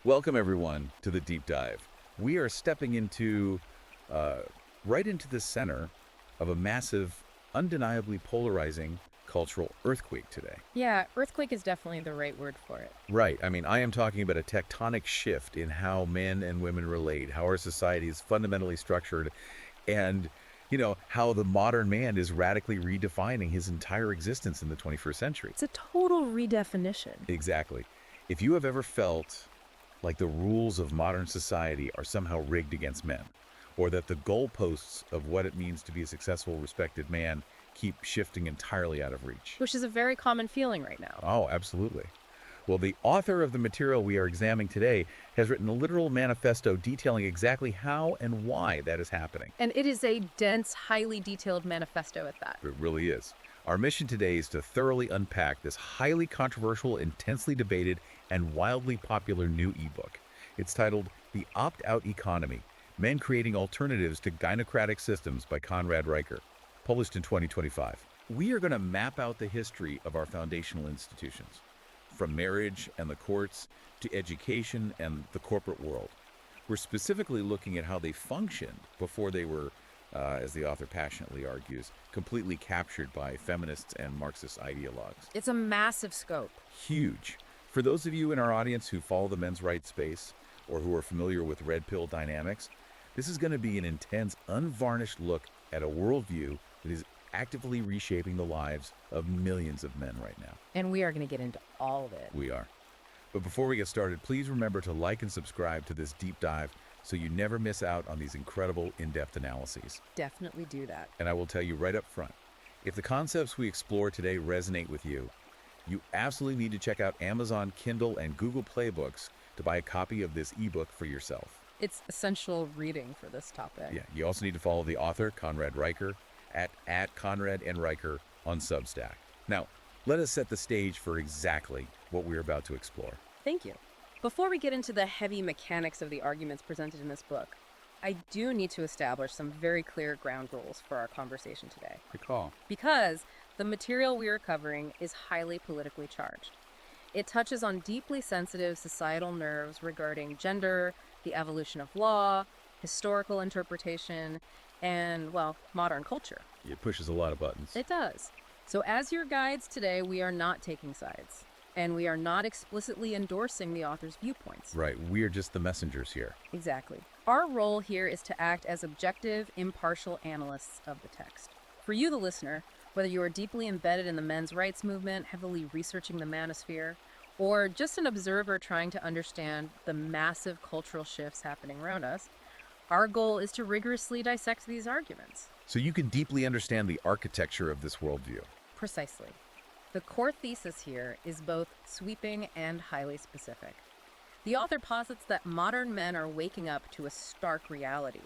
Welcome, everyone, to the Deep Dive. We are stepping into, uh, right into the center of a massive, undeniably polarizing cultural earthquake today. Yeah, earthquake is definitely the right word for it. Right. I mean, I am talking about a tectonic shift in how men and women relate, how our society is fundamentally structured, and, how the modern man is radically redefining his entire existence in the 21st century. It's a total redefinition. Exactly. If you have ever felt like the rules of modern society are somehow rigged against men, or that the goalposts of what it means to be a successful, respected man keep shifting entirely out of reach. Which is a very common feeling right now. Oh, absolutely. Well, the author of the material we are examining today has written a literal manifesto detailing exactly how and why that is happening. And it is a dense, highly detailed manifesto at that. It really is. Our mission today is to thoroughly unpack this highly controversial, intensely debated, and wildly popular new ebook. It's titled The Opt-Out Economy: Men Creating Alternatives to Gynocentric Systems by Conrad Riker, published in 2025. We are going to map out the history of our foundational institutions, from marriage and the courts to education and the corporate world. We're specifically looking at how they functioned before they were, as the author passionately argues, completely captured by feminists and Marxist ideologues. It's a massive scope. Huge. For those of you in our audience who follow the men's rights space or who are familiar with red pill dynamics, this is going to be an intense, unvarnished look at a worldview that is actively reshaping the lives of millions of men right now. And we are going to get into all of it. We are. But before we get started, please remember to like and subscribe to this deep dive so you never miss out on these incredible in-depth analyses. Definitely do that. And I will tell you right up front, if the concepts we explore today resonate with you, you absolutely need to check out Amazon Kindle and Google Play Books to buy a copy of this ebook for yourself. It's essential reading for this topic. Yeah, you also need to follow the author, Conrad Riker, at Conrad and Riker on Substack. Now, let us set the stage for exactly what we're about to explore. Thank you. Before we get into the heavy mechanics of the arguments presented in this book, I do need to establish some very clear ground rules for our conversation today. Good call. Because the material we are covering is highly politically charged. It touches on deeply sensitive societal nerves regarding gender, the evolution of law, historical interpretation, and, well, modern culture. It pushes a lot of buttons. It does. So as your guides today, we are not taking sides, and we are not explicitly endorsing the author's viewpoints. Right, we are just the messengers here. Exactly. Our role here is to act as objective, impartial analysts of the text. For you, the listener, whether you are deeply embedded in the men's rights movement, heavily researching the manosphere, or just an observer trying to understand the massive cultural shifts happening around us, our goal is to rigorously dissect these arguments. So you can deeply understand the architecture of this worldview. Precisely. The core thesis here is both sweeping and highly specific. The author posits that modern men are waking up to a stark reality.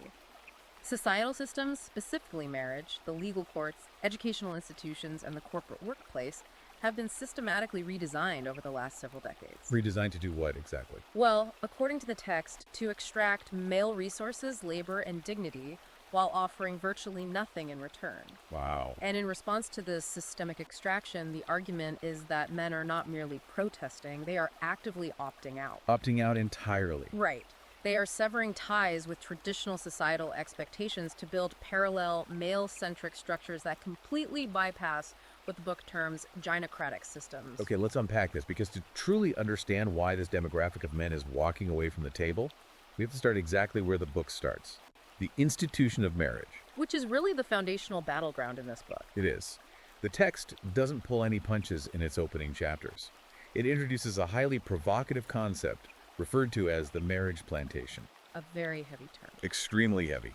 Societal systems, specifically marriage, the legal courts, educational institutions, and the corporate workplace, have been systematically redesigned over the last several decades. Redesigned to do what exactly? Well, according to the text, to extract male resources, labor, and dignity while offering virtually nothing in return. Wow. And in response to this systemic extraction, the argument is that men are not merely protesting, they are actively opting out. Opting out entirely. Right. They are severing ties with traditional societal expectations to build parallel, male-centric structures that completely bypass what the book terms gynocentric systems. Okay, let's unpack this, because to truly understand why this demographic of men is walking away from the table, we have to start exactly where the book starts. The institution of marriage. Which is really the foundational battleground in this book. It is. The text doesn't pull any punches in its opening chapters. It introduces a highly provocative concept referred to as the marriage plantation. A very heavy term. Extremely heavy.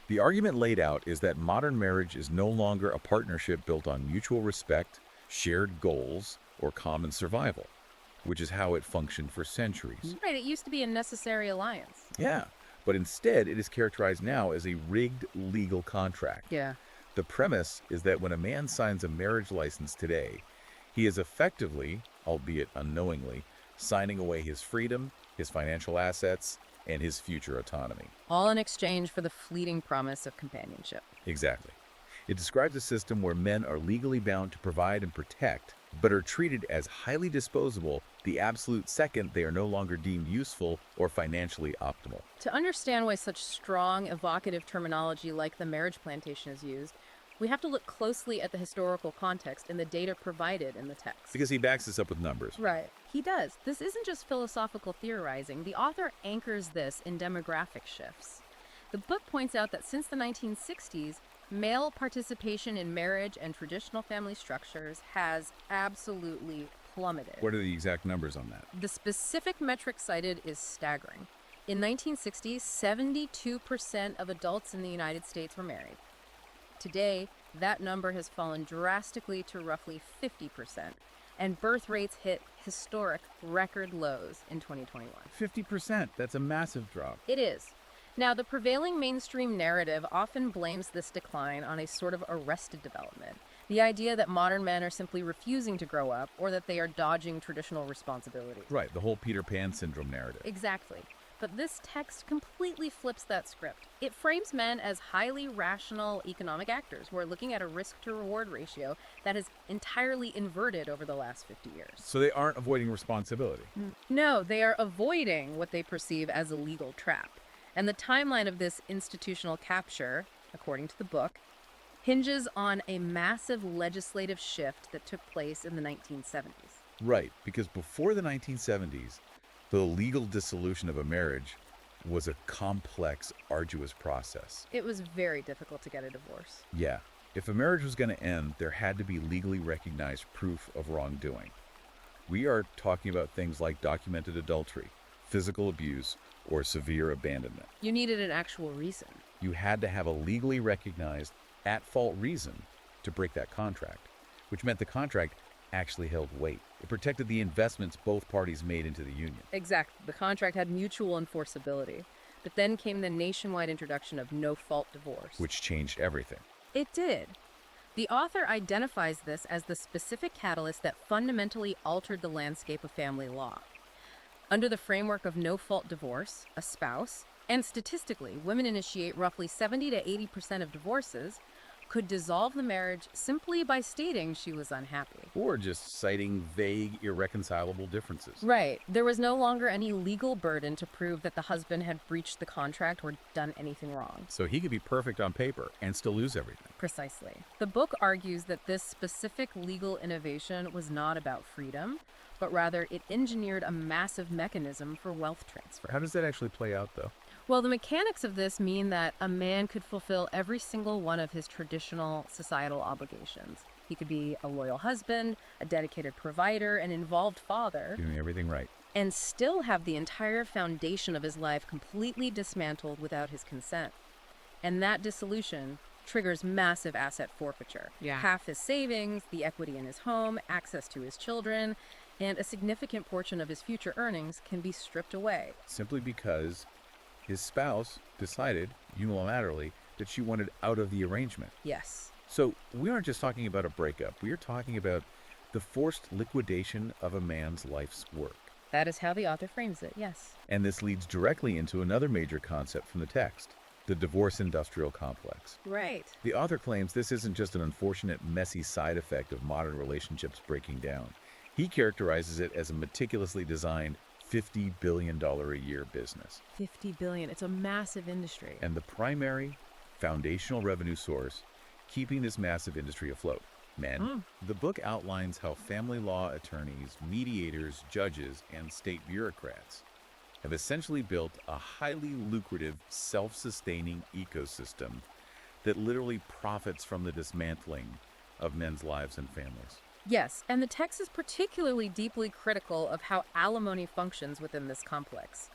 The argument laid out is that modern marriage is no longer a partnership built on mutual respect, shared goals, or common survival, which is how it functioned for centuries. Right, it used to be a necessary alliance. Yeah, but instead it is characterized now as a rigged legal contract. Yeah. The premise is that when a man signs a marriage license today, he is effectively, albeit unknowingly, signing away his freedom, his financial assets, and his future autonomy. All in exchange for the fleeting promise of companionship. Exactly. It describes a system where men are legally bound to provide and protect, but are treated as highly disposable the absolute second they are no longer deemed useful or financially optimal. To understand why such strong, evocative terminology like the marriage plantation is used, we have to look closely at the historical context and the data provided in the text. Because he backs this up with numbers. Right. He does. This isn't just philosophical theorizing. The author anchors this in demographic shifts. The book points out that since the 1960s, male participation in marriage and traditional family structures has absolutely plummeted. What are the exact numbers on that? The specific metric cited is staggering. In 1960, 72% of adults in the United States were married. Today, that number has fallen drastically to roughly 50%, and birth rates hit historic record lows in 2021. 50%. That's a massive drop. It is. Now, the prevailing mainstream narrative often blames this decline on a sort of arrested development. The idea that modern men are simply refusing to grow up or that they are dodging traditional responsibilities. Right, the whole Peter Pan syndrome narrative. Exactly. But this text completely flips that script. It frames men as highly rational economic actors who are looking at a risk-to-reward ratio that has entirely inverted over the last 50 years. So they aren't avoiding responsibility. No, they are avoiding what they perceive as a legal trap. And the timeline of this institutional capture, according to the book, hinges on a massive legislative shift that took place in the 1970s. Right, because before the 1970s, the legal dissolution of a marriage was a complex, arduous process. It was very difficult to get a divorce. Yeah, if a marriage was going to end, there had to be legally recognized proof of wrongdoing. We are talking about things like documented adultery, physical abuse, or severe abandonment. You needed an actual reason. You had to have a legally recognized at-fault reason to break that contract, which meant the contract actually held weight. It protected the investments both parties made into the union. Exactly. The contract had mutual enforceability. But then came the nationwide introduction of no-fault divorce. Which changed everything. It did. The author identifies this as the specific catalyst that fundamentally altered the landscape of family law. Under the framework of no-fault divorce, a spouse, and statistically, women initiate roughly 70 to 80% of divorces, could dissolve the marriage simply by stating she was unhappy. Or just citing vague, irreconcilable differences. Right. There was no longer any legal burden to prove that the husband had breached the contract or done anything wrong. So he could be perfect on paper and still lose everything. Precisely. The book argues that this specific legal innovation was not about freedom, but rather it engineered a massive mechanism for wealth transfer. How does that actually play out, though? Well, the mechanics of this mean that a man could fulfill every single one of his traditional societal obligations. He could be a loyal husband, a dedicated provider, an involved father, Doing everything right. and still have the entire foundation of his life completely dismantled without his consent. And that dissolution triggers massive asset forfeiture. Yeah. Half his savings, the equity in his home, access to his children, and a significant portion of his future earnings can be stripped away. Simply because his spouse decided unilaterally that she wanted out of the arrangement. Yes. So we aren't just talking about a breakup. We are talking about the forced liquidation of a man's life's work. That is how the author frames it, yes. And this leads directly into another major concept from the text, the divorce industrial complex. Right. The author claims this isn't just an unfortunate, messy side effect of modern relationships breaking down. He characterizes it as a meticulously designed $50 billion a year business. $50 billion. It's a massive industry. And the primary foundational revenue source keeping this massive industry afloat, men. The book outlines how family law attorneys, mediators, judges, and state bureaucrats have essentially built a highly lucrative, self-sustaining ecosystem that literally profits from the dismantling of men's lives and families. Yes, and the text is particularly deeply critical of how alimony functions within this complex.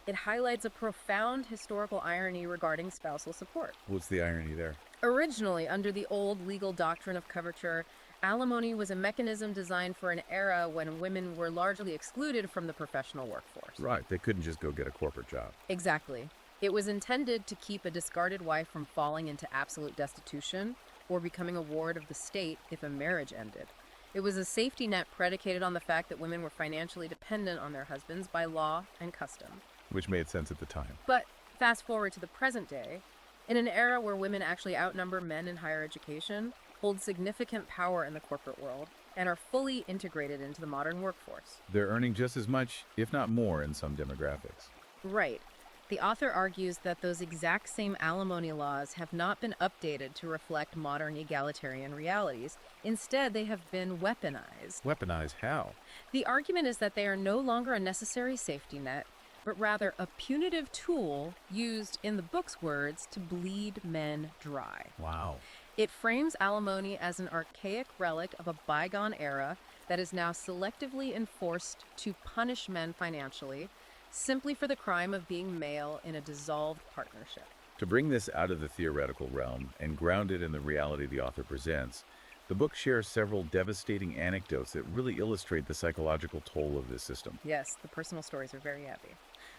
It highlights a profound historical irony regarding spousal support. What's the irony there? Originally, under the old legal doctrine of coverture, alimony was a mechanism designed for an era when women were largely excluded from the professional workforce. Right, they couldn't just go get a corporate job. Exactly. It was intended to keep a discarded wife from falling into absolute destitution or becoming a ward of the state if a marriage ended. It was a safety net predicated on the fact that women were financially dependent on their husbands by law and custom. Which made sense at the time. But fast forward to the present day, In an era where women actually outnumber men in higher education, hold significant power in the corporate world, and are fully integrated into the modern workforce. They're earning just as much, if not more, in some demographics. Right. The author argues that those exact same alimony laws have not been updated to reflect modern egalitarian realities. Instead, they have been weaponized. Weaponize how? The argument is that they are no longer a necessary safety net, but rather a punitive tool used, in the book's words, to bleed men dry. Wow. It frames alimony as an archaic relic of a bygone era that is now selectively enforced to punish men financially, simply for the crime of being male in a dissolved partnership. To bring this out of the theoretical realm and ground it in the reality the author presents, the book shares several devastating anecdotes that really illustrate the psychological toll of this system. Yes, the personal stories are very heavy.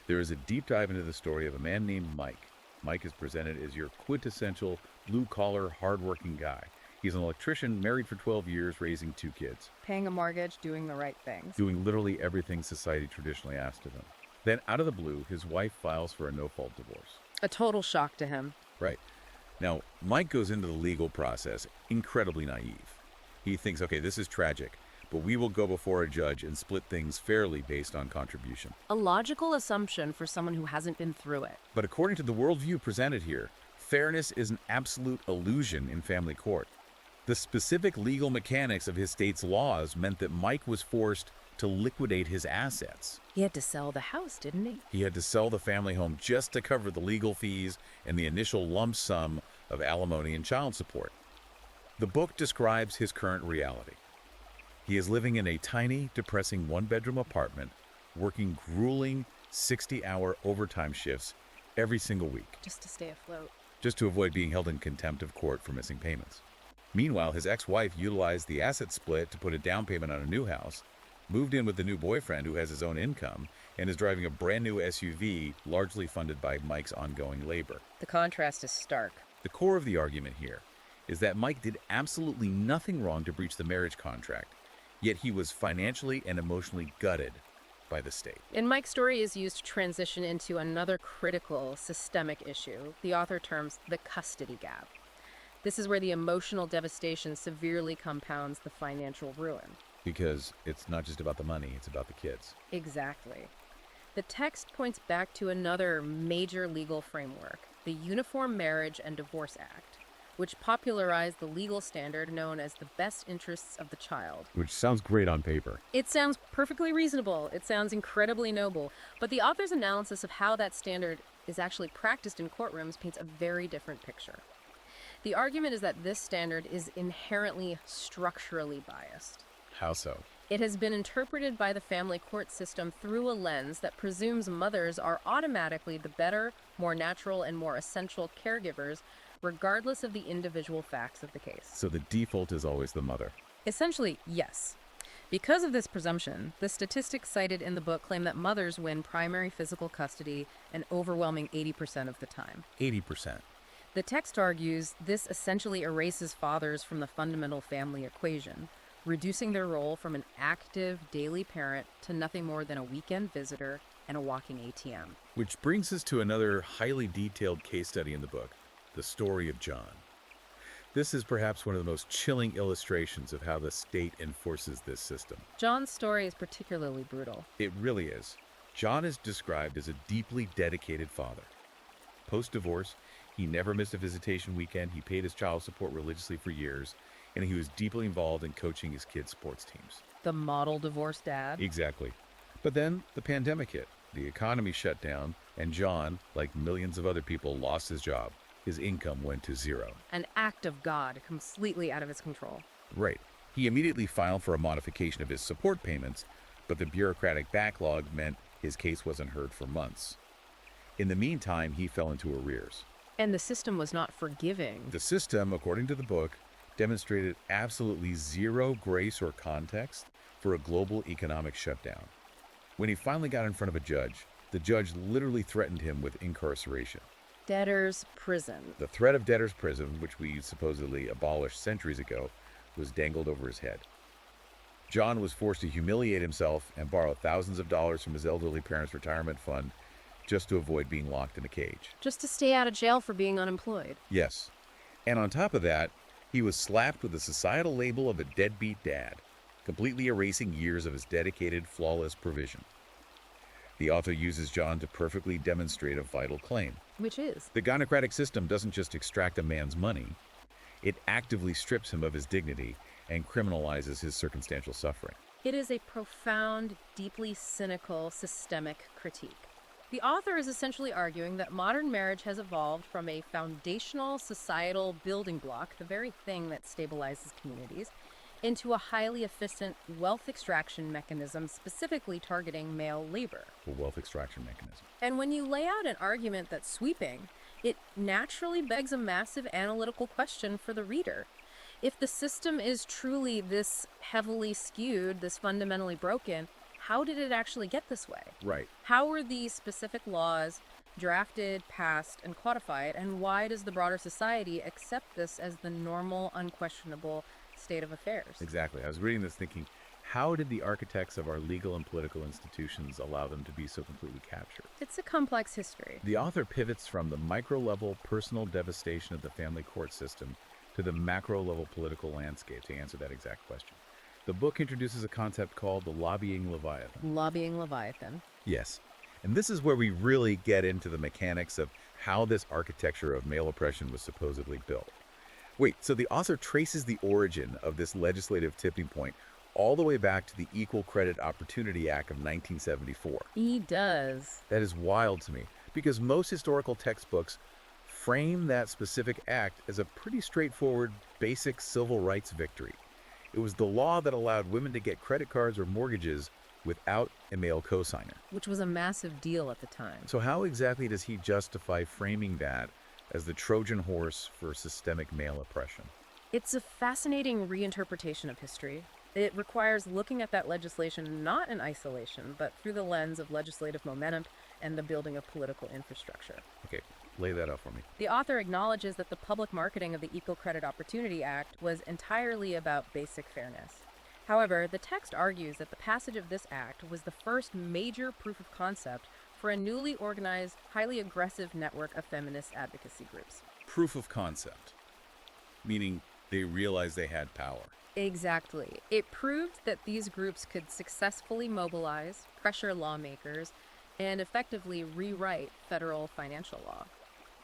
There is a deep dive into the story of a man named Mike. Mike is presented as your quintessential blue-collar, hard-working guy. He's an electrician, married for 12 years, raising 2 kids. Paying a mortgage, doing the right things. Doing literally everything society traditionally asks of him. Then, out of the blue, his wife files for a no-fault divorce. A total shock to him. Right. Now, Mike goes into the legal process incredibly naive. He thinks, okay, this is tragic, but we will go before a judge and split things fairly based on contribution. A logical assumption for someone who hasn't been through it. But according to the worldview presented here, fairness is an absolute illusion in family court. The specific legal mechanics of his state's laws meant that Mike was forced to liquidate his assets. He had to sell the house, didn't he? He had to sell the family home just to cover the legal fees and the initial lump sum of alimony and child support. The book describes his current reality. He is living in a tiny, depressing one-bedroom apartment, working grueling 60-hour overtime shifts every single week, Just to stay afloat. just to avoid being held in contempt of court for missing payments. Meanwhile, his ex-wife utilized the asset split to put a down payment on a new house, moved in with the new boyfriend who has his own income, and is driving a brand new SUV largely funded by Mike's ongoing labor. The contrast is stark. The core of the argument here is that Mike did absolutely nothing wrong to breach the marriage contract, yet he was financially and emotionally gutted by the state. And Mike's story is used to transition into another critical systemic issue the author terms the custody gap. This is where the emotional devastation severely compounds the financial ruin. Because it's not just about the money, it's about the kids. Exactly. The text points back to another major legal framework, the Uniform Marriage and Divorce Act, which popularized the legal standard known as the best interests of the child. Which sounds great on paper. It sounds perfectly reasonable. It sounds incredibly noble. But the author's analysis of how that standard is actually practiced in courtrooms paints a very different picture. The argument is that this standard is inherently structurally biased. How so? It has been interpreted by the family court system through a lens that presumes mothers are automatically the better, more natural, and more essential caregivers, regardless of the individual facts of the case. So the default is always the mother. Essentially, yes. Because of this presumption, the statistics cited in the book claim that mothers win primary physical custody an overwhelming 80% of the time. 80%. The text argues this essentially erases fathers from the fundamental family equation, reducing their role from an active daily parent to nothing more than a weekend visitor and a walking ATM. Which brings us to another highly detailed case study in the book, the story of John. This is perhaps one of the most chilling illustrations of how the state enforces this system. John's story is particularly brutal. It really is. John is described as a deeply dedicated father. Post-divorce, he never missed a visitation weekend, he paid his child support religiously for years, and he was deeply involved in coaching his kids' sports teams. The model divorced dad. Exactly. But then the pandemic hit, the economy shut down, and John, like millions of other people, lost his job. His income went to zero. An act of God, completely out of his control. Right. He immediately filed for a modification of his support payments, but the bureaucratic backlog meant his case wasn't heard for months. In the meantime, he fell into arrears. And the system was not forgiving. The system, according to the book, demonstrated absolutely zero grace or context for a global economic shutdown. When he finally got in front of a judge, the judge literally threatened him with incarceration. Debtor's prison. The threat of debtor's prison, which we supposedly abolished centuries ago, was dangled over his head. John was forced to humiliate himself and borrow thousands of dollars from his elderly parents' retirement fund just to avoid being locked in a cage. Just to stay out of jail for being unemployed. Yes. And on top of that, he was slapped with the societal label of a deadbeat dad, completely erasing years of his dedicated, flawless provision. The author uses John to perfectly demonstrate a vital claim. Which is? The gynocratic system doesn't just extract a man's money, it actively strips him of his dignity and criminalizes his circumstantial suffering. It is a profound, deeply cynical, systemic critique. The author is essentially arguing that modern marriage has evolved from a foundational societal building block, the very thing that stabilizes communities, into a highly efficient wealth extraction mechanism specifically targeting male labor. A wealth extraction mechanism. And when you lay out an argument that's sweeping, it naturally begs a massive analytical question for the reader. If the system is truly this heavily skewed, this fundamentally broken, how did it actually get this way? Right. How were these specific laws drafted, passed, and codified, and why does the broader society accept this as the normal, unquestionable state of affairs? Exactly. I was reading this thinking, how did the architects of our legal and political institutions allow them to be so completely captured? It's a complex history. The author pivots from the micro-level personal devastation of the family court system to the macro-level political landscape to answer that exact question. The book introduces a concept called the lobbying Leviathan. Lobbying Leviathan. Yes. And this is where we really get into the mechanics of how this architecture of male oppression was supposedly built. Wait, so the author traces the origin of this legislative tipping point all the way back to the Equal Credit Opportunity Act of 1974. He does. That is wild to me, because most historical textbooks frame that specific act as a pretty straightforward, basic civil rights victory. It was the law that allowed women to get credit cards or mortgages without a male cosigner. Which was a massive deal at the time. So how exactly does he justify framing that as the Trojan horse for systemic male oppression? It's a fascinating reinterpretation of history. It requires looking at that legislation not in isolation, but through the lens of legislative momentum and the building of political infrastructure. Okay, lay that out for me. The author acknowledges that the public marketing of the Equal Credit Opportunity Act was entirely about basic fairness. However, the text argues that the passage of this act was the first major proof of concept for a newly organized, highly aggressive network of feminist advocacy groups. Proof of concept, meaning they realized they had power. Exactly. It proved that these groups could successfully mobilize, pressure lawmakers, and effectively rewrite federal financial law.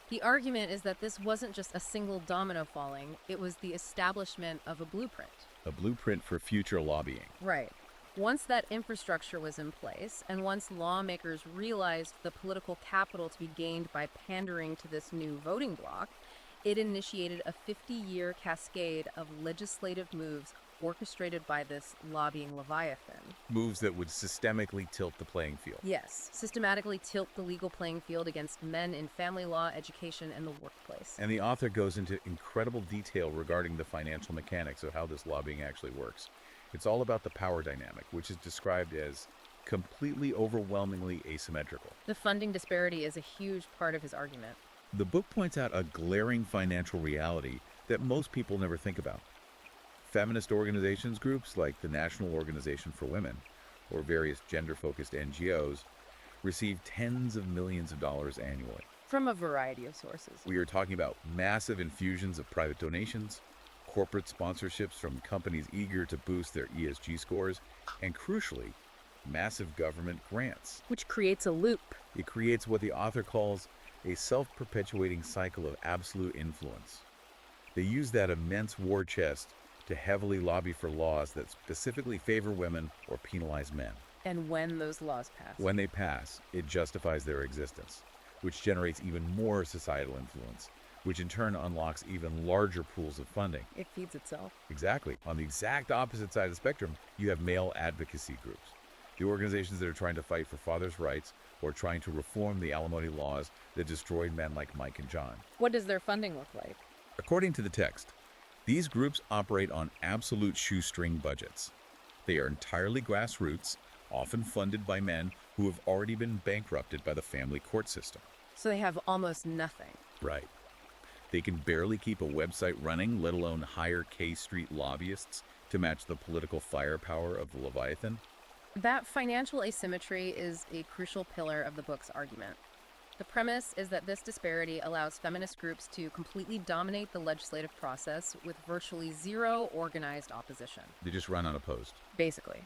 The argument is that this wasn't just a single domino falling, it was the establishment of a blueprint. A blueprint for future lobbying. Right. Once that infrastructure was in place, and once lawmakers realized the political capital to be gained by pandering to this new voting bloc, it initiated a 50-year cascade of legislative moves orchestrated by this lobbying Leviathan. Moves that would systemically tilt the playing field. Yes, systematically tilt the legal playing field against men in family law, education, and the workplace. And the author goes into incredible detail regarding the financial mechanics of how this lobbying actually works. It's all about the power dynamic, which is described as completely overwhelmingly asymmetrical. The funding disparity is a huge part of his argument. The book points out a glaring financial reality that most people never think about. Feminist organizations groups like the National Organization for Women, or various gender-focused NGOs, receive tens of millions of dollars annually. From a variety of sources. We are talking about massive infusions of private donations, corporate sponsorships from companies eager to boost their ESG scores, and crucially, massive government grants. Which creates a loop. It creates what the author calls a self-perpetuating cycle of absolute influence. They use that immense war chest to heavily lobby for laws that specifically favor women or penalize men. And when those laws pass. When they pass, it justifies their existence, which generates even more societal influence, which in turn unlocks even larger pools of funding. It feeds itself. Exactly. On the exact opposite side of the spectrum, you have male advocacy groups, the organizations that are trying to fight for fathers' rights or trying to reform the alimony laws that destroyed men like Mike and John. What does their funding look like? According to the text, these groups operate on absolute shoestring budgets. They are entirely grassroots, often funded by men who have already been bankrupted by the family court system. So they have almost nothing. Right. They can barely keep a website running, let alone hire K Street lobbyists to match the political firepower of the Leviathan. That financial asymmetry is a crucial pillar of the book's argument. The premise is that this disparity allows feminist groups to completely dominate the legislative process with virtually zero organized opposition. They just run unopposed. Basically,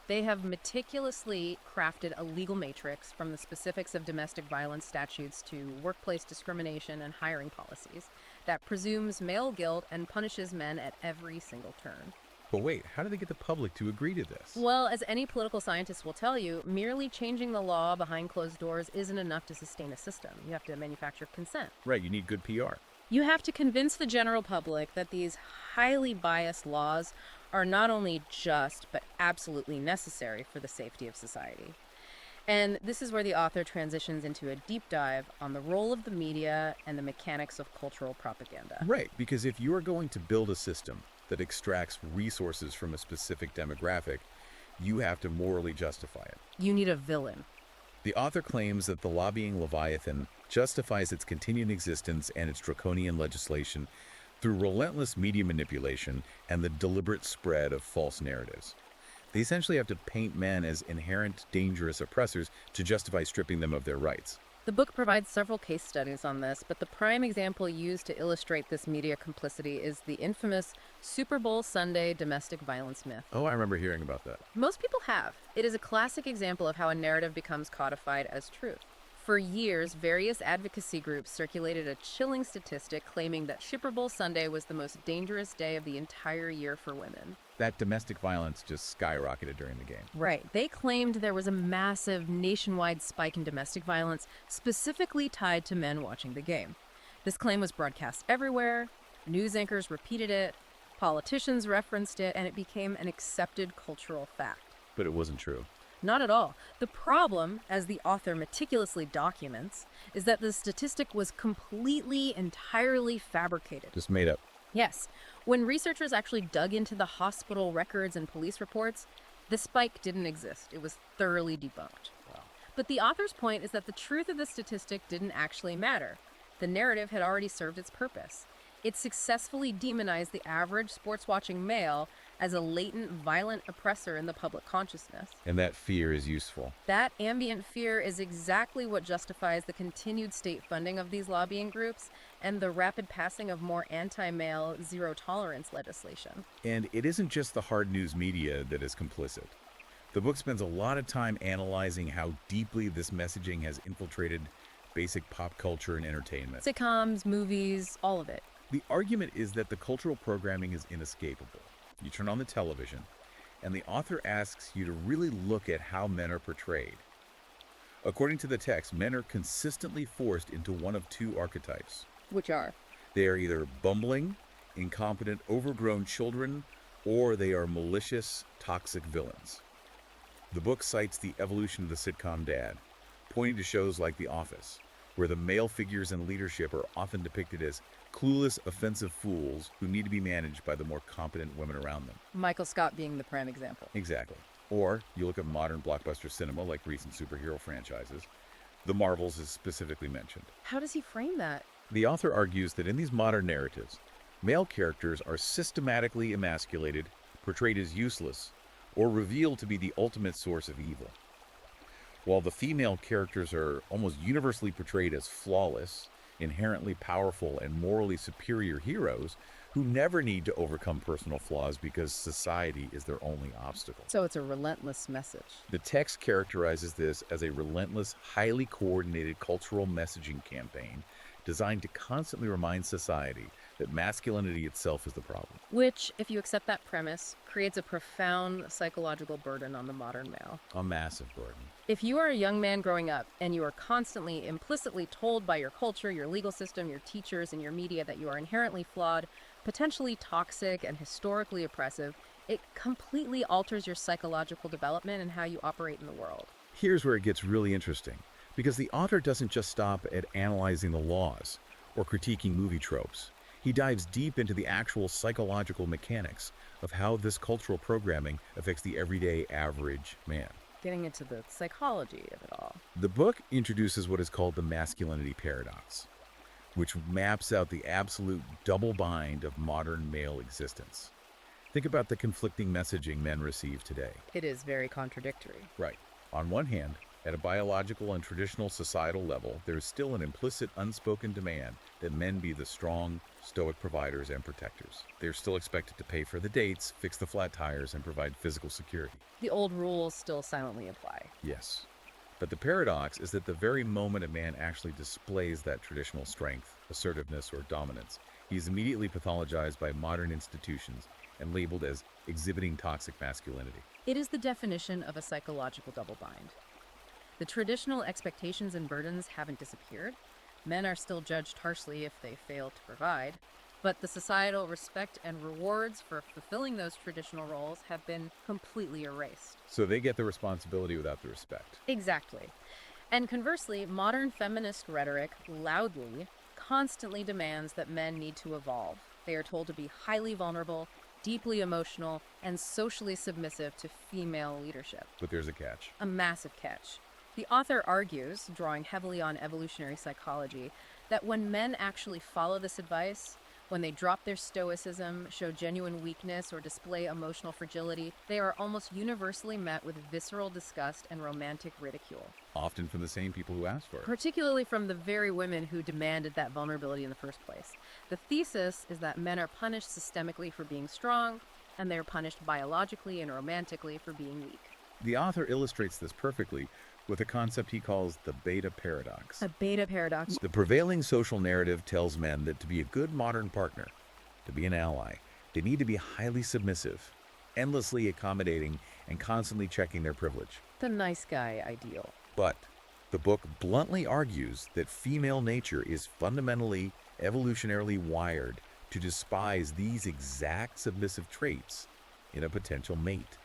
they have meticulously crafted a legal matrix from the specifics of domestic violence statutes to workplace discrimination and hiring policies that presumes male guilt and punishes men at every single turn. But wait, how do they get the public to agree to this? Well, as any political scientist will tell you, merely changing the law behind closed doors isn't enough to sustain a system. You have to manufacture consent. Right, you need good PR. You have to convince the general public that these highly biased laws are not only just, but absolutely necessary for the safety of society. And this is where the author transitions into a deep dive on the role of the media and the mechanics of cultural propaganda. Right, because if you are going to build a system that extracts resources from a specific demographic, you have to morally justify it. You need a villain. The author claims that the lobbying Leviathan justifies its continued existence and its draconian legislation through relentless media manipulation and the deliberate spread of false narratives. They essentially have to paint men as inherent dangerous oppressors to justify stripping them of their rights. The book provides several case studies on this, but the prime example used to illustrate this media complicity is the infamous Super Bowl Sunday domestic violence myth. Oh, I remember hearing about that. Most people have. It is a classic example of how a narrative becomes codified as truth. For years, various advocacy groups circulated a chilling statistic claiming that Super Bowl Sunday was the most dangerous day of the entire year for women. That domestic violence just skyrocketed during the game. Right. They claimed there was a massive nationwide spike in domestic violence specifically tied to men watching the game. This claim was broadcast everywhere, news anchors repeated it, politicians referenced it, and it became an accepted cultural fact. But it wasn't true. Not at all. The problem, as the author meticulously documents, is that the statistic was completely, entirely fabricated. Just made up. Yes. When researchers actually dug into the hospital records and police reports, the spike didn't exist. It was thoroughly debunked. Wow. But the author's point is that the truth of the statistic didn't actually matter. The narrative had already served its purpose. It successfully demonized the average sports-watching male as a latent, violent oppressor in the public consciousness. And that fear is useful. That ambient fear is exactly what justifies the continued state funding of these lobbying groups and the rapid passing of more anti-male, zero-tolerance legislation. And it isn't just the hard news media that is complicit. The book spends a lot of time analyzing how deeply this messaging has infiltrated basic pop culture and entertainment. Sitcoms, movies, all of it. The argument is that the cultural programming is inescapable. You turn on the television, and the author asks you to really look at how men are portrayed. According to the text, men are consistently forced into one of two archetypes. Which are? They are either bumbling, incompetent, overgrown children, or they are malicious, toxic villains. The book cites the evolution of the sitcom dad, pointing to shows like The Office, where the male figures in leadership are often depicted as clueless, offensive fools who need to be managed by the more competent women around them. Michael Scott being the prime example. Exactly. Or you look at modern blockbuster cinema like recent superhero franchises. The Marvels is specifically mentioned. How does he frame that? The author argues that in these modern narratives, male characters are systematically emasculated, portrayed as useless, or revealed to be the ultimate source of evil, while the female characters are almost universally portrayed as flawless, inherently powerful, and morally superior heroes who never need to overcome personal flaws because society is their only obstacle. So it's a relentless message. The text characterizes this as a relentless, highly coordinated cultural messaging campaign designed to constantly remind society that masculinity itself is the problem. Which, if you accept that premise, creates a profound psychological burden on the modern male. A massive burden. If you are a young man growing up and you are constantly implicitly told by your culture, your legal system, your teachers, and your media that you are inherently flawed, potentially toxic, and historically oppressive, it completely alters your psychological development and how you operate in the world. Here's where it gets really interesting, because the author doesn't just stop at analyzing the laws or critiquing movie tropes. He dives deep into the actual psychological mechanics of how this cultural programming affects the everyday average man. Getting into the psychology of it all. The book introduces what is called the masculinity paradox, which maps out the absolute double bind of modern male existence. Think about the conflicting messaging men receive today. It is very contradictory. Right. On one hand, At a biological and traditional societal level, there is still an implicit, unspoken demand that men be the strong, stoic providers and protectors. They are still expected to pay for the dates, fix the flat tires, and provide physical security. The old rules still silently apply. Yes. But the paradox is that the very moment a man actually displays that traditional strength, assertiveness, or dominance, he is immediately pathologized by modern institutions and labeled as exhibiting toxic masculinity. It is the definition of a psychological double bind. The traditional expectations and burdens haven't disappeared. Men are still judged harshly if they fail to provide, but the societal respect and rewards for fulfilling those traditional roles have been completely erased. So they get the responsibility without the respect. Exactly. And conversely, modern feminist rhetoric loudly, constantly demands that men need to evolve. They are told to be highly vulnerable, deeply emotional, and socially submissive to female leadership. But there's a catch. A massive catch. The author argues, drawing heavily on evolutionary psychology, that when men actually follow this advice, when they drop their stoicism, show genuine weakness, or display emotional fragility, they are almost universally met with visceral disgust and romantic ridicule. Often from the same people who asked for it. Particularly from the very women who demanded that vulnerability in the first place. The thesis is that men are punished systemically for being strong, and they are punished biologically and romantically for being weak. The author illustrates this perfectly with a concept he calls the beta paradox. A beta paradox. The prevailing social narrative tells men that to be a good modern partner, to be an ally, they need to be highly submissive, endlessly accommodating, and constantly checking their privilege. The nice guy ideal. But the book bluntly argues that female nature is fundamentally, evolutionarily wired to despise these exact submissive traits in a potential mate.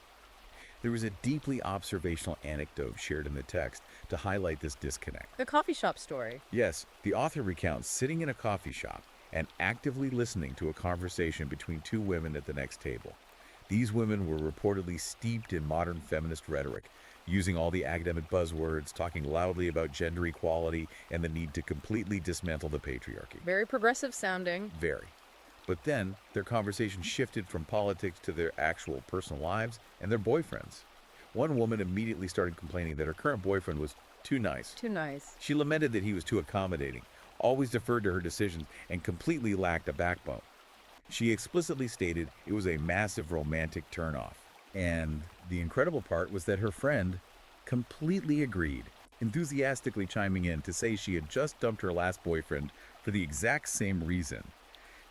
There is a deeply observational anecdote shared in the text to highlight this disconnect. The coffee shop story. Yes, the author recounts sitting in a coffee shop and actively listening to a conversation between two women at the next table. These women were reportedly steeped in modern feminist rhetoric, using all the academic buzzwords, talking loudly about gender equality and the need to completely dismantle the patriarchy. Very progressive sounding. Very. But then, their conversation shifted from politics to their actual personal lives and their boyfriends. One woman immediately started complaining that her current boyfriend was too nice. Too nice. She lamented that he was too accommodating, always deferred to her decisions, and completely lacked a backbone. She explicitly stated it was a massive romantic turnoff. And the incredible part was that her friend completely agreed, enthusiastically chiming in to say she had just dumped her last boyfriend for the exact same reason.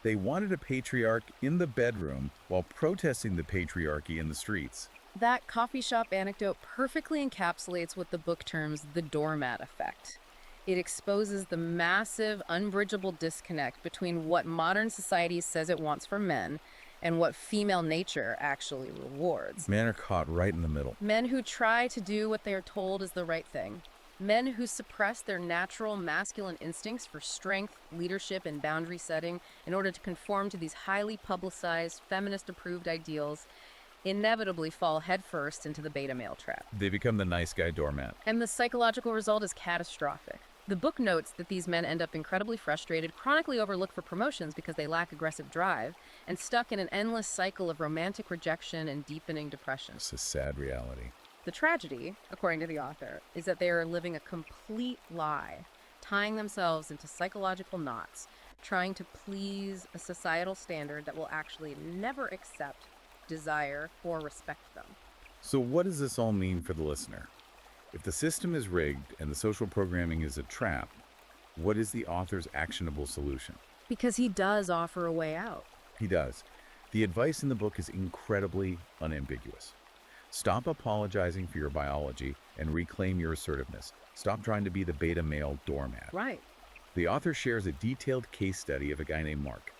They wanted a patriarch in the bedroom while protesting the patriarchy in the streets. That coffee shop anecdote perfectly encapsulates what the book terms the doormat effect. It exposes the massive, unbridgeable disconnect between what modern society says it wants for men and what female nature actually rewards. Men are caught right in the middle. Men who try to do what they are told is the right thing. Men who suppress their natural masculine instincts for strength, leadership, and boundary setting in order to conform to these highly publicized, feminist-approved ideals inevitably fall headfirst into the beta male trap. They become the nice guy doormat. And the psychological result is catastrophic. The book notes that these men end up incredibly frustrated, chronically overlooked for promotions because they lack aggressive drive, and stuck in an endless cycle of romantic rejection and deepening depression. It's a sad reality. The tragedy, according to the author, is that they are living a complete lie, tying themselves into psychological knots, trying to please a societal standard that will actually never accept, desire, or respect them. So what does this all mean for the listener? If the system is rigged and the social programming is a trap, what is the author's actionable solution? Because he does offer a way out. He does. The advice in the book is incredibly unambiguous. Stop apologizing for your biology and reclaim your assertiveness. Stop trying to be the beta male doormat. Right. The author shares a detailed case study of a guy named Mark.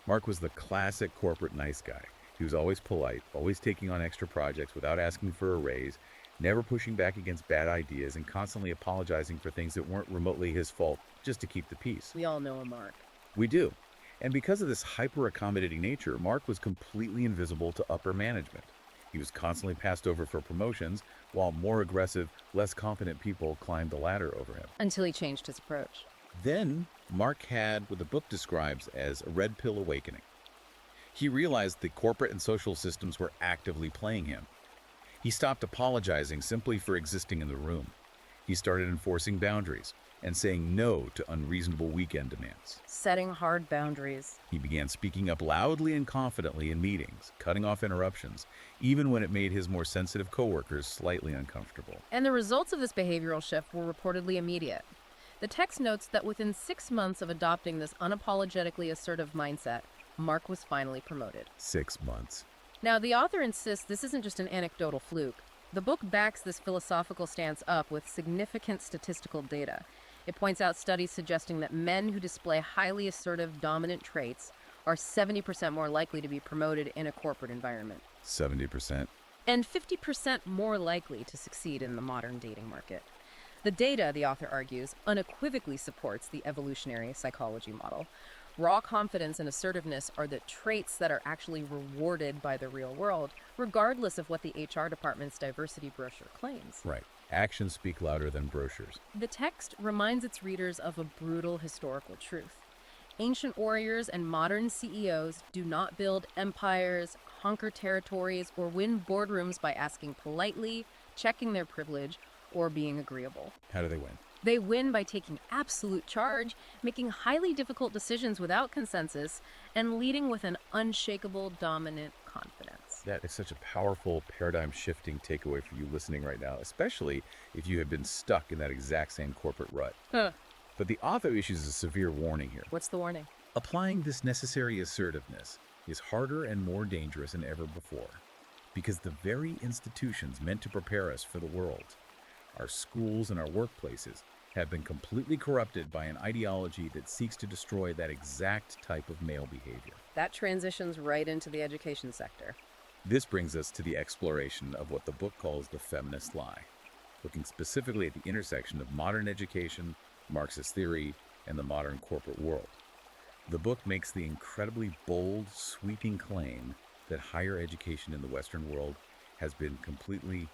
Mark was the classic corporate nice guy. He was always polite, always taking on extra projects without asking for a raise, never pushing back against bad ideas, and constantly apologizing for things that weren't remotely his fault just to keep the peace. We all know a Mark. We do. And because of this hyper-accommodating nature, Mark was completely invisible to upper management. He was constantly passed over for promotions, while more aggressive, less confident people climbed the ladder over him. Until he changed his approach. Then, Mark had what the book describes as a red pill awakening. He realized the corporate and social systems were actively playing him. He stopped apologizing simply for existing in the room. He started enforcing boundaries and saying no to unreasonable weekend demands. Setting hard boundaries. He began speaking up loudly and confidently in meetings, cutting off interruptions, even when it made his more sensitive coworkers slightly uncomfortable. And the results of this behavioral shift were reportedly immediate. The text notes that within 6 months of adopting this unapologetically assertive mindset, Mark was finally promoted. 6 months. Now, the author insists this isn't just an anecdotal fluke. The book backs this philosophical stance up with significant statistical data. It points out studies suggesting that men who display highly assertive, dominant traits are 70% more likely to be promoted in a corporate environment. 70%. And 50% more likely to succeed in the modern dating market. The data, the author argues, unequivocally supports the evolutionary psychology model. Raw confidence and assertiveness are the traits that are actually rewarded by the real world, regardless of what the HR department's diversity brochure claims. Right. Actions speak louder than brochures. The text reminds its readers of a brutal historical truth. Ancient warriors and modern CEOs do not build empires, conquer territories, or win boardrooms by asking politely, checking their privilege, or being agreeable. How do they win? They win by taking absolute charge, making highly difficult decisions without consensus, and leading with an unshakable, dominant confidence. That is such a powerful, paradigm-shifting takeaway for you listening right now, especially if you have been stuck in that exact same corporate rut. But the author issues a severe warning here. What's the warning? Applying this necessary assertiveness is harder and more dangerous than ever before, because the very institutions meant to prepare us for the world, our schools and our workplaces, have been completely corrupted by an ideology that seeks to destroy that exact type of male behavior. That transitions right into the education sector. This brings us to the exploration of what the book calls the feminist lie, looking specifically at the intersection of modern education, Marxist theory, and the modern corporate world. The book makes the incredibly bold, sweeping claim that higher education in the Western world has been completely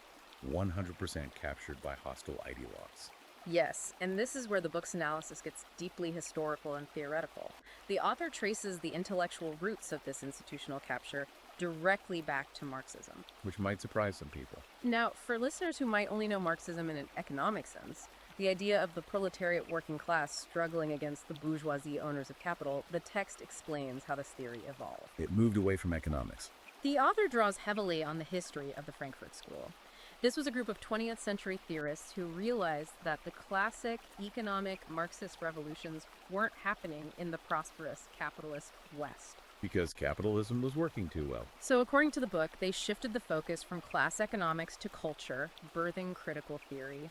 100% captured by hostile ideologues. Yes, and this is where the book's analysis gets deeply historical and theoretical. The author traces the intellectual roots of this institutional capture directly back to Marxism. Which might surprise some people. Now, for listeners who might only know Marxism in an economic sense, the idea of the proletariat working class struggling against the bourgeoisie owners of capital, the text explains how this theory evolved. It moved away from economics. The author draws heavily on the history of the Frankfurt School. This was a group of 20th century theorists who realized that the classic economic Marxist revolutions weren't happening in the prosperous capitalist West. Because capitalism was working too well. So according to the book, they shifted the focus from class economics to culture, birthing critical theory.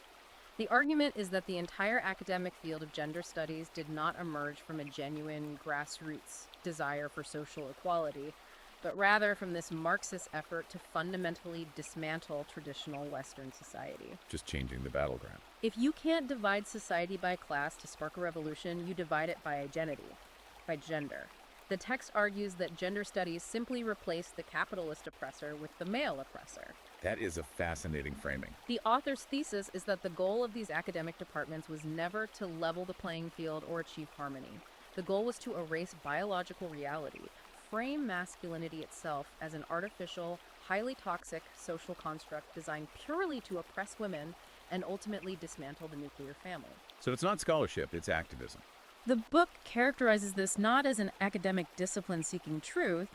The argument is that the entire academic field of gender studies did not emerge from a genuine grassroots desire for social equality, but rather from this Marxist effort to fundamentally dismantle traditional Western society. Just changing the battleground. If you can't divide society by class to spark a revolution, you divide it by identity, by gender. The text argues that gender studies simply replace the capitalist oppressor with the male oppressor. That is a fascinating framing. The author's thesis is that the goal of these academic departments was never to level the playing field or achieve harmony. The goal was to erase biological reality, frame masculinity itself as an artificial, highly toxic social construct designed purely to oppress women and ultimately dismantle the nuclear family. So it's not scholarship, it's activism. The book characterizes this not as an academic discipline seeking truth,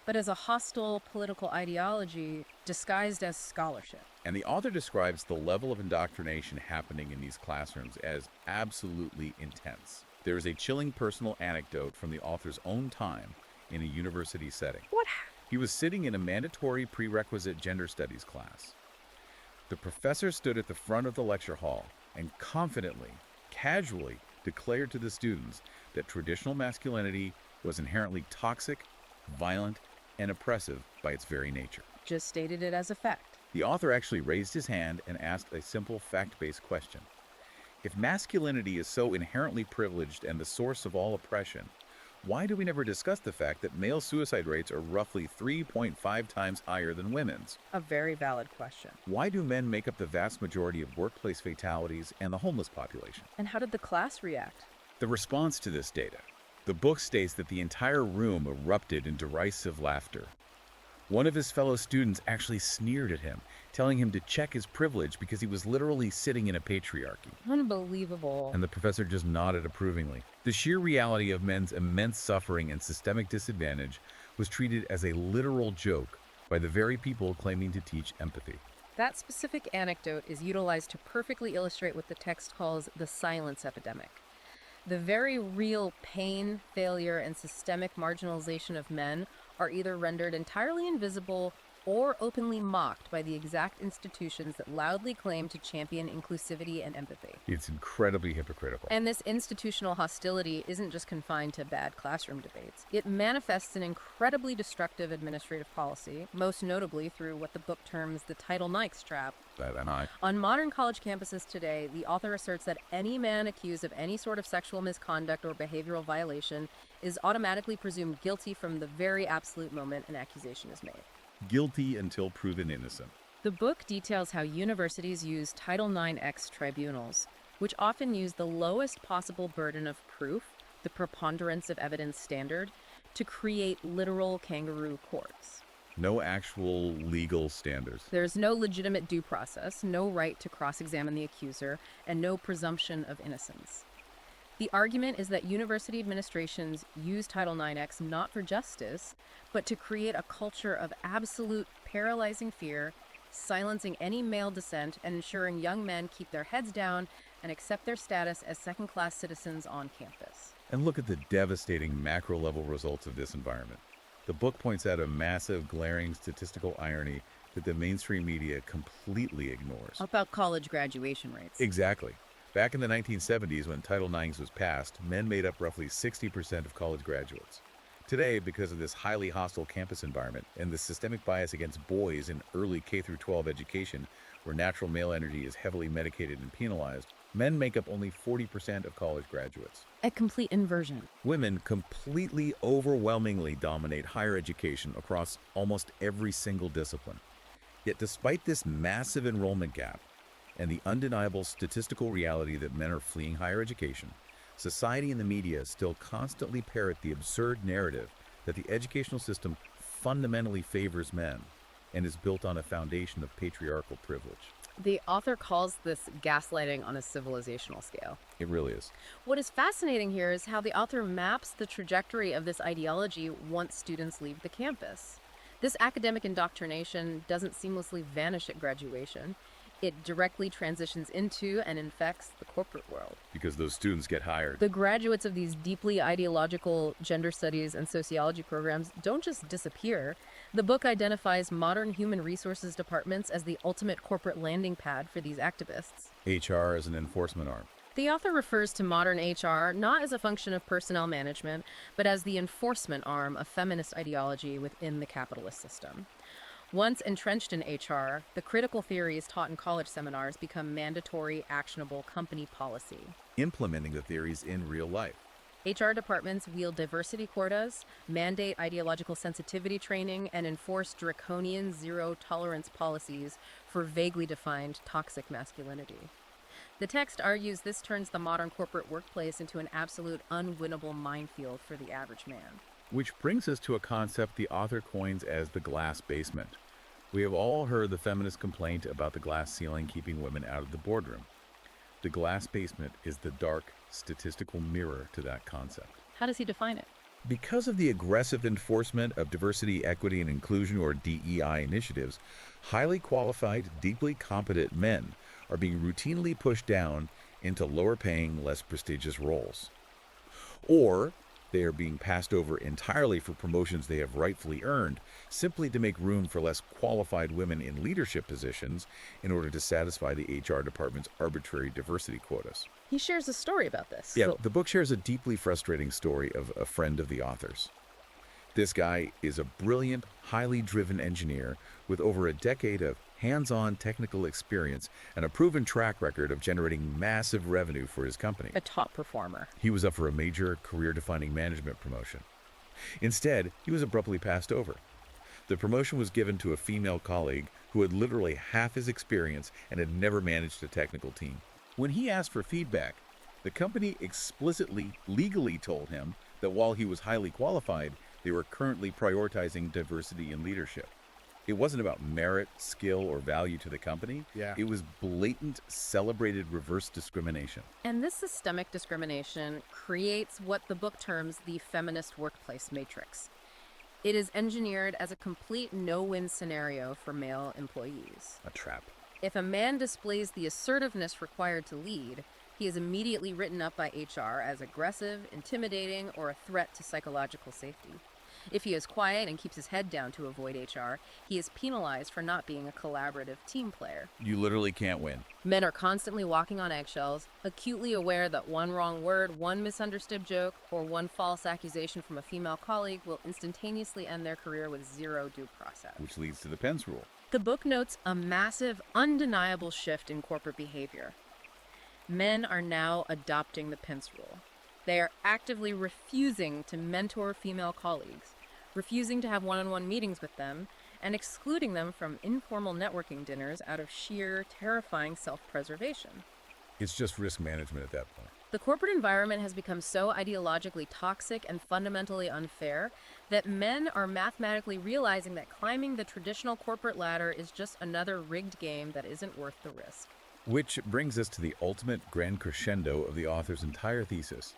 but as a hostile political ideology disguised as scholarship. And the author describes the level of indoctrination happening in these classrooms as absolutely intense. There is a chilling personal anecdote from the author's own time in a university setting. What? He was sitting in a mandatory prerequisite gender studies class. The professor stood at the front of the lecture hall and confidently, casually declared to the students that traditional masculinity was inherently toxic, violent, and oppressive by its very nature. Just stated it as a fact. The author actually raised his hand and asked a simple fact-based question. If masculinity is so inherently privileged and the source of all oppression, why do we never discuss the fact that male suicide rates are roughly 3.5 times higher than women's? A very valid question. Why do men make up the vast majority of workplace fatalities and the homeless population? And how did the class react? The response to this data. The book states that the entire room erupted in derisive laughter. One of his fellow students actually sneered at him, telling him to check his privilege because he was literally sitting in a patriarchy. Unbelievable. And the professor just nodded approvingly. The sheer reality of men's immense suffering and systemic disadvantage was treated as a literal joke by the very people claiming to teach empathy. That specific anecdote is utilized to perfectly illustrate what the text calls the silence epidemic. The very real pain, failure, and systemic marginalization of men are either rendered entirely invisible or openly mocked by the exact institutions that loudly claim to champion inclusivity and empathy. It's incredibly hypocritical. And this institutional hostility isn't just confined to bad classroom debates. It manifests in incredibly destructive administrative policy, most notably through what the book terms the Title IX trap. On modern college campuses today, the author asserts that any man accused of any sort of sexual misconduct or behavioral violation is automatically presumed guilty from the very absolute moment an accusation is made. Guilty until proven innocent. The book details how universities use Title IX tribunals, which often use the lowest possible burden of proof, the preponderance of evidence standard, to create literal kangaroo courts. No actual legal standards. There's no legitimate due process, no right to cross-examine the accuser, and no presumption of innocence. The argument is that university administrations use Title IX not for justice, but to create a culture of absolute paralyzing fear, silencing any male dissent, and ensuring young men keep their heads down and accept their status as second-class citizens on campus. And look at the devastating macro-level results of this environment. The book points out a massive, glaring statistical irony that the mainstream media completely ignores. About college graduation rates. Exactly. Back in the 1970s, when Title IX was passed, men made up roughly 60% of college graduates. Today, because of this highly hostile campus environment and the systemic bias against boys in early K-12 education, where natural male energy is heavily medicated and penalized, men make up only 40% of college graduates. A complete inversion. Women completely, overwhelmingly dominate higher education across almost every single discipline. Yet despite this massive enrollment gap, and the undeniable statistical reality that men are fleeing higher education, society and the media still constantly parrot the absurd narrative that the educational system fundamentally favors men and is built on a foundation of patriarchal privilege. The author calls this gaslighting on a civilizational scale. It really is. What is fascinating here is how the author maps the trajectory of this ideology once students leave the campus. This academic indoctrination doesn't seamlessly vanish at graduation. It directly transitions into and infects the corporate world. Because those students get hired. The graduates of these deeply ideological gender studies and sociology programs don't just disappear. The book identifies modern human resources departments as the ultimate corporate landing pad for these activists. HR as an enforcement arm. The author refers to modern HR not as a function of personnel management, but as the enforcement arm of feminist ideology within the capitalist system. Once entrenched in HR, the critical theories taught in college seminars become mandatory, actionable company policy. Implementing the theories in real life. HR departments wield diversity quotas, mandate ideological sensitivity training, and enforce draconian zero-tolerance policies for vaguely defined toxic masculinity. The text argues this turns the modern corporate workplace into an absolute unwinnable minefield for the average man. Which brings us to a concept the author coins as the glass basement. We have all heard the feminist complaint about the glass ceiling keeping women out of the boardroom. The glass basement is the dark, statistical mirror to that concept. How does he define it? Because of the aggressive enforcement of diversity, equity, and inclusion, or DEI initiatives, highly qualified, deeply competent men are being routinely pushed down into lower-paying, less prestigious roles. Or they are being passed over entirely for promotions they have rightfully earned, simply to make room for less qualified women in leadership positions in order to satisfy the HR department's arbitrary diversity quotas. He shares a story about this. Yeah, the book shares a deeply frustrating story of a friend of the author's. This guy is a brilliant, highly driven engineer with over a decade of hands-on technical experience and a proven track record of generating massive revenue for his company. A top performer. He was up for a major career-defining management promotion. Instead, he was abruptly passed over. The promotion was given to a female colleague who had literally half his experience and had never managed a technical team. When he asked for feedback, the company explicitly, legally told him that while he was highly qualified, they were currently prioritizing diversity in leadership. It wasn't about merit, skill, or value to the company. Yeah. It was blatant, celebrated reverse discrimination. And this systemic discrimination creates what the book terms the feminist workplace matrix. It is engineered as a complete no-win scenario for male employees. A trap. If a man displays the assertiveness required to lead, he is immediately written up by HR as aggressive, intimidating, or a threat to psychological safety. If he is quiet and keeps his head down to avoid HR, he is penalized for not being a collaborative team player. You literally can't win. Men are constantly walking on eggshells, acutely aware that one wrong word, one misunderstood joke, or one false accusation from a female colleague will instantaneously end their career with zero due process. Which leads to the Pence rule. The book notes a massive, undeniable shift in corporate behavior. Men are now adopting the Pence rule. They are actively refusing to mentor female colleagues, refusing to have one-on-one meetings with them, and excluding them from informal networking dinners out of sheer, terrifying self-preservation. It's just risk management at that point. The corporate environment has become so ideologically toxic and fundamentally unfair that men are mathematically realizing that climbing the traditional corporate ladder is just another rigged game that isn't worth the risk. Which brings us to the ultimate grand crescendo of the author's entire thesis,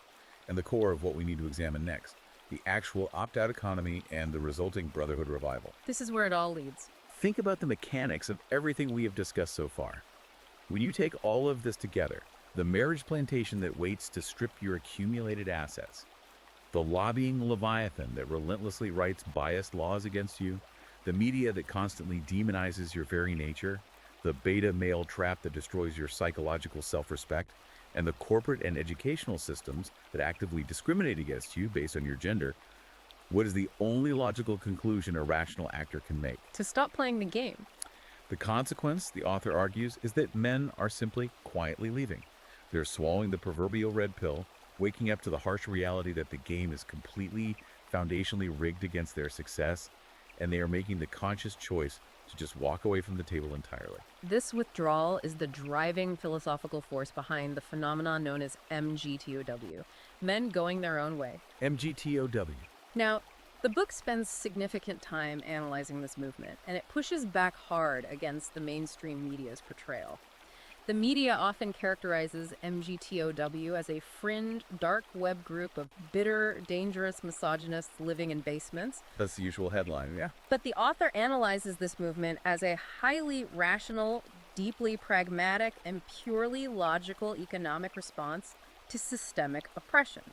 and the core of what we need to examine next, the actual opt-out economy and the resulting brotherhood revival. This is where it all leads. Think about the mechanics of everything we have discussed so far. When you take all of this together, the marriage plantation that waits to strip your accumulated assets, the lobbying leviathan that relentlessly writes biased laws against you, the media that constantly demonizes your very nature, the beta male trap that destroys your psychological self-respect, and the corporate and educational systems that actively discriminate against you based on your gender, what is the only logical conclusion a rational actor can make? To stop playing the game. The consequence, the author argues, is that men are simply quietly leaving. They're swallowing the proverbial red pill, waking up to the harsh reality that the game is completely foundationally rigged against their success, and they are making the conscious choice to just walk away from the table entirely. This withdrawal is the driving philosophical force behind the phenomenon known as MGTOW, men going their own way. MGTOW. Now, the book spends significant time analyzing this movement, and it pushes back hard against the mainstream media's portrayal. The media often characterizes MGTOW as a fringe, dark web group of bitter, dangerous misogynists living in basements. That's the usual headline, yeah. But the author analyzes this movement as a highly rational, deeply pragmatic, and purely logical economic response to systemic oppression.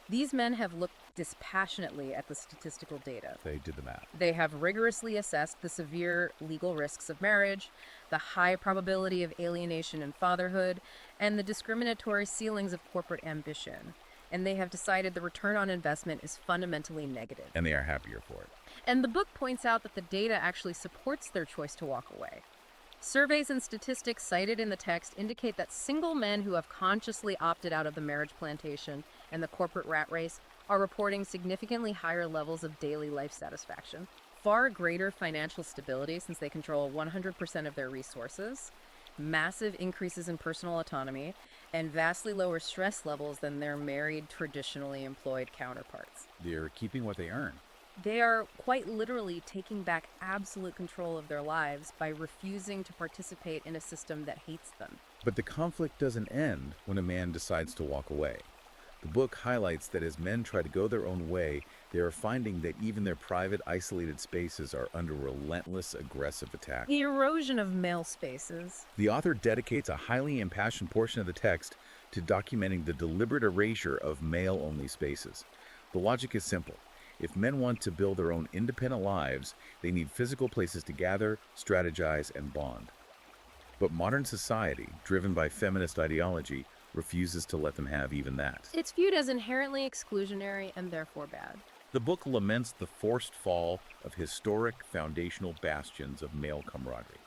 These men have looked dispassionately at the statistical data. They did the math. They have rigorously assessed the severe legal risks of marriage, the high probability of alienation in fatherhood, and the discriminatory ceilings of corporate ambition. And they have decided the return on investment is fundamentally negative. And they are happier for it. And the book points out that the data actually supports their choice to walk away. Surveys and statistics cited in the text indicate that single men who have consciously opted out of the marriage plantation and the corporate rat race are reporting significantly higher levels of daily life satisfaction, far greater financial stability since they control 100% of their resources, massive increases in personal autonomy, and vastly lower stress levels than their married, traditionally employed counterparts. They're keeping what they earn. They are quite literally taking back absolute control of their lives by refusing to participate in a system that hates them. But the conflict doesn't end when a man decides to walk away. The book highlights that as men try to go their own way, they are finding that even their private, isolated spaces are under relentless, aggressive attack. The erosion of male spaces. The author dedicates a highly impassioned portion of the text to documenting the deliberate erasure of male-only spaces. The logic is simple. If men want to build their own independent lives, they need physical places to gather, strategize, and bond. But modern society, driven by feminist ideology, refuses to let them have even that. It's viewed as inherently exclusionary and therefore bad. The book laments the forced fall of historic foundational bastions of male camaraderie.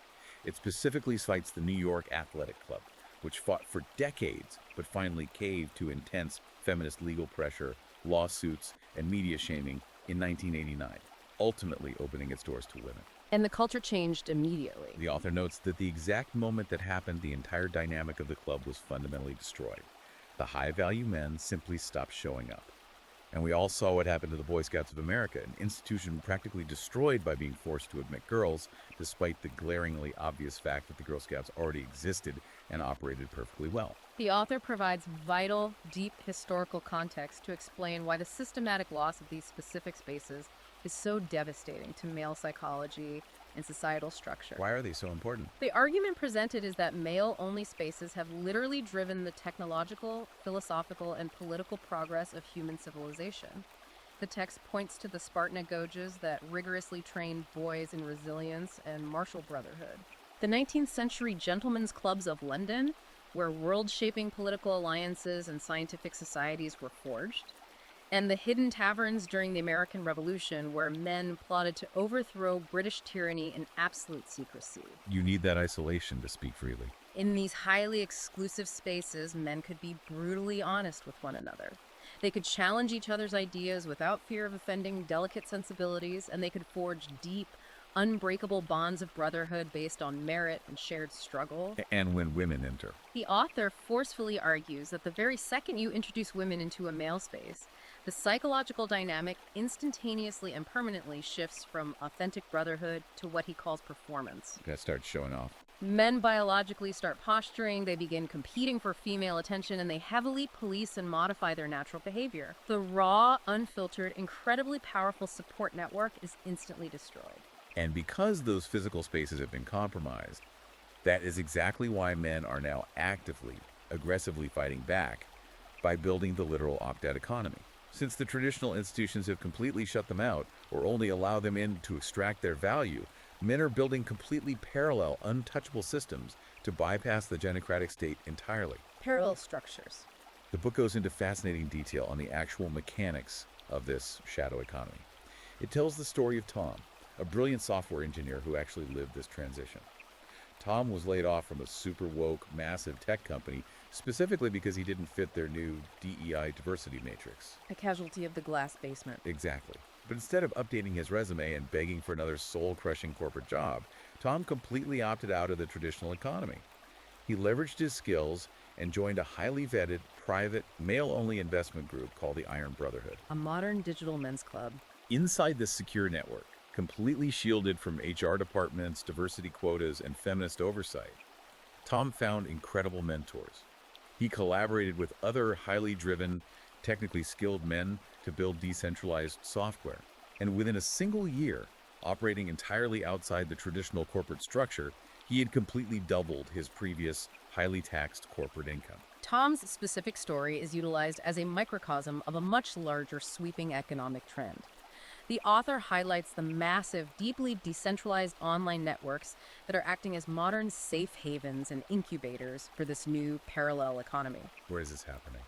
It specifically cites the New York Athletic Club, which fought for decades but finally caved to intense feminist legal pressure, lawsuits, and media shaming in 1989, ultimately opening its doors to women. And the culture changed immediately. The author notes that the exact moment that happened, the entire dynamic of the club was fundamentally destroyed. The high-value men simply stopped showing up. And we all saw what happened to the Boy Scouts of America, an institution practically destroyed by being forced to admit girls, despite the glaringly obvious fact that the Girl Scouts already existed and operated perfectly well. The author provides vital, deep historical context to explain why the systematic loss of these specific spaces is so devastating to male psychology and societal structure. Why are they so important? The argument presented is that male-only spaces have literally driven the technological, philosophical, and political progress of human civilization. The text points to the Spartanagoges that rigorously trained boys in resilience and martial brotherhood. The 19th century gentlemen's clubs of London, where world-shaping political alliances and scientific societies were forged, and the hidden taverns during the American Revolution, where men plotted to overthrow British tyranny in absolute secrecy. You need that isolation to speak freely. In these highly exclusive spaces, men could be brutally honest with one another. They could challenge each other's ideas without fear of offending delicate sensibilities, and they could forge deep, unbreakable bonds of brotherhood based on merit and shared struggle. And when women enter. The author forcefully argues that the very second you introduce women into a male space, the psychological dynamic instantaneously and permanently shifts from authentic brotherhood to what he calls performance. That starts showing off. Men biologically start posturing, they begin competing for female attention, and they heavily police and modify their natural behavior. The raw, unfiltered, incredibly powerful support network is instantly destroyed. And because those physical spaces have been compromised, that is exactly why men are now actively, aggressively fighting back by building the literal opt-out economy. Since the traditional institutions have completely shut them out or only allow them in to extract their value, men are building completely parallel, untouchable systems to bypass the gynocentric state entirely. Parallel structures. The book goes into fascinating detail on the actual mechanics of this shadow economy. It tells the story of Tom, a brilliant software engineer who actually lived this transition. Tom was laid off from a super woke, massive tech company specifically because he didn't fit their new DEI diversity matrix. A casualty of the glass basement. Exactly. But instead of updating his resume and begging for another soul-crushing corporate job, Tom completely opted out of the traditional economy. He leveraged his skills and joined a highly vetted, private, male-only investment group called the Iron Brotherhood. A modern digital men's club. Inside this secure network, completely shielded from HR departments, diversity quotas, and feminist oversight, Tom found incredible mentors. He collaborated with other highly driven, technically skilled men to build decentralized software. And within a single year, operating entirely outside the traditional corporate structure, he had completely doubled his previous highly taxed corporate income. Tom's specific story is utilized as a microcosm of a much larger sweeping economic trend. The author highlights the massive, deeply decentralized online networks that are acting as modern safe havens and incubators for this new parallel economy. Where is this happening?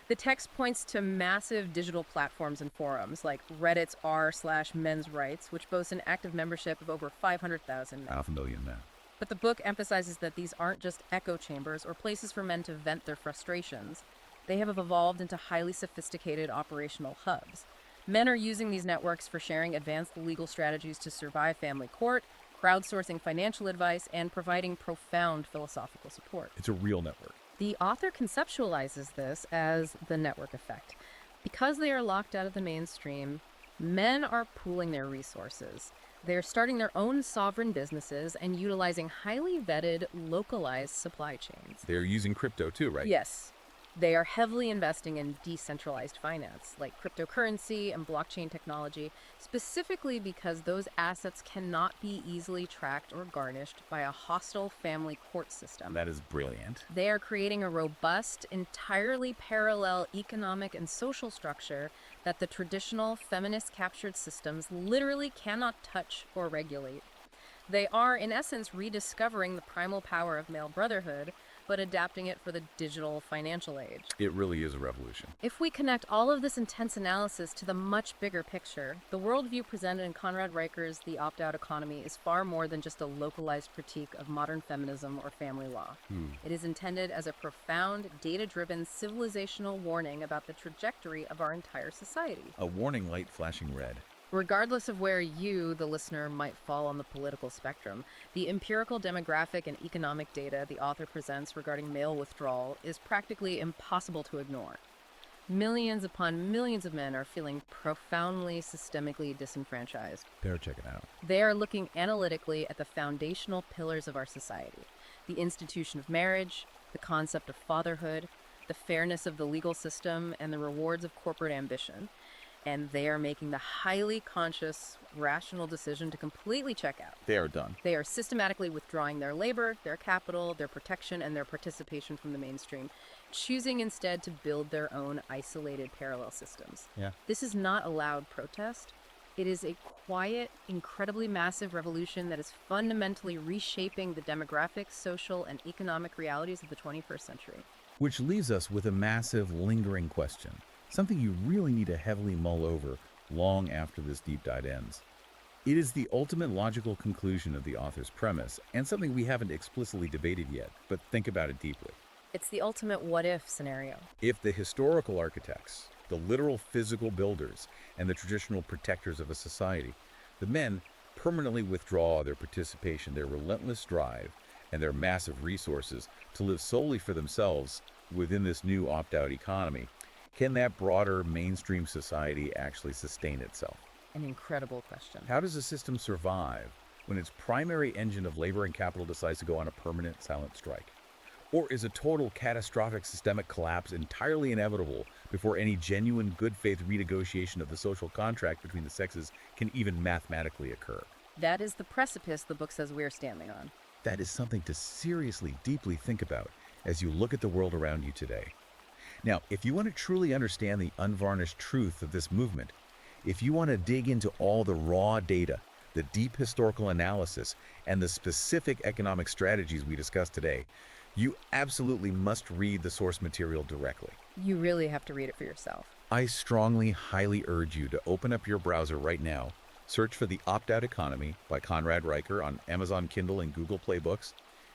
The text points to massive digital platforms and forums like Reddit's r/men's rights, which boasts an active membership of over 500,000 men. 500,000 men. But the book emphasizes that these aren't just echo chambers or places for men to vent their frustrations. They have evolved into highly sophisticated operational hubs. Men are using these networks for sharing advanced legal strategies to survive family court, crowdsourcing financial advice, and providing profound philosophical support. It's a real network. The author conceptualizes this as the network effect. Because they are locked out of the mainstream, men are pooling their resources. They're starting their own sovereign businesses and utilizing highly vetted, localized supply chains. They're using crypto too, right? Yes. They are heavily investing in decentralized finance, like cryptocurrency and blockchain technology, specifically because those assets cannot be easily tracked or garnished by a hostile family court system. That is brilliant. They are creating a robust, entirely parallel economic and social structure that the traditional feminist-captured systems literally cannot touch or regulate. They are, in essence, rediscovering the primal power of male brotherhood, but adapting it for the digital financial age. It really is a revolution. If we connect all of this intense analysis to the much bigger picture, the worldview presented in Conrad Riker's The Opt-Out Economy is far more than just a localized critique of modern feminism or family law. It is intended as a profound, data-driven, civilizational warning about the trajectory of our entire society. A warning light flashing red. Regardless of where you, the listener, might fall on the political spectrum, the empirical demographic and economic data the author presents regarding male withdrawal is practically impossible to ignore. Millions upon millions of men are feeling profoundly systemically disenfranchised. Better check it out. They are looking analytically at the foundational pillars of our society: the institution of marriage, the concept of fatherhood, the fairness of the legal system, and the rewards of corporate ambition. And they are making the highly conscious, rational decision to completely check out. They are done. They are systematically withdrawing their labor, their capital, their protection, and their participation from the mainstream, choosing instead to build their own isolated parallel systems. Yeah. This is not a loud protest. It is a quiet, incredibly massive revolution that is fundamentally reshaping the demographic, social, and economic realities of the 21st century. Which leaves us with a massive, lingering question. Something you really need to heavily mull over long after this deep dive ends. It is the ultimate logical conclusion of the author's premise, and something we haven't explicitly debated yet, but think about it deeply. It's the ultimate what-if scenario. If the historical architects, the literal physical builders, and the traditional protectors of a society, the men, permanently withdraw their participation, their relentless drive, and their massive resources to live solely for themselves within this new opt-out economy, can that broader mainstream society actually sustain itself? An incredible question. How does a system survive when its primary engine of labor and capital decides to go on a permanent silent strike? Or is a total catastrophic systemic collapse entirely inevitable before any genuine good faith renegotiation of the social contract between the sexes can even mathematically occur? That is the precipice the book says we're standing on. That is something to seriously, deeply think about as you look at the world around you today. Now, if you want to truly understand the unvarnished truth of this movement, if you want to dig into all the raw data, the deep historical analysis, and the specific economic strategies we discussed today, you absolutely must read the source material directly. You really have to read it for yourself. I strongly, highly urge you to open up your browser right now, search for The Opt-Out Economy by Conrad Riker on Amazon Kindle and Google Play Books,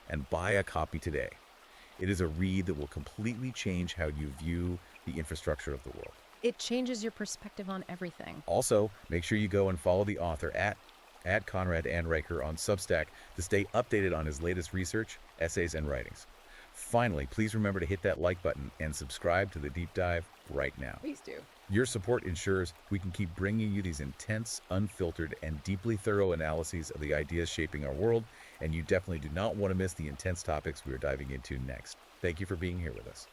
and buy a copy today. It is a read that will completely change how you view the infrastructure of the world. It changes your perspective on everything. Also, make sure you go and follow the author at Conrad and Riker on Substack to stay updated on his latest research, essays, and writings. Finally, please remember to hit that like button and subscribe to the deep dive right now. Please do. Your support ensures we can keep bringing you these intense, unfiltered, and deeply thorough analyses of the ideas shaping our world, and you definitely do not want to miss the intense topics we are diving into next. Thank you for being here with us.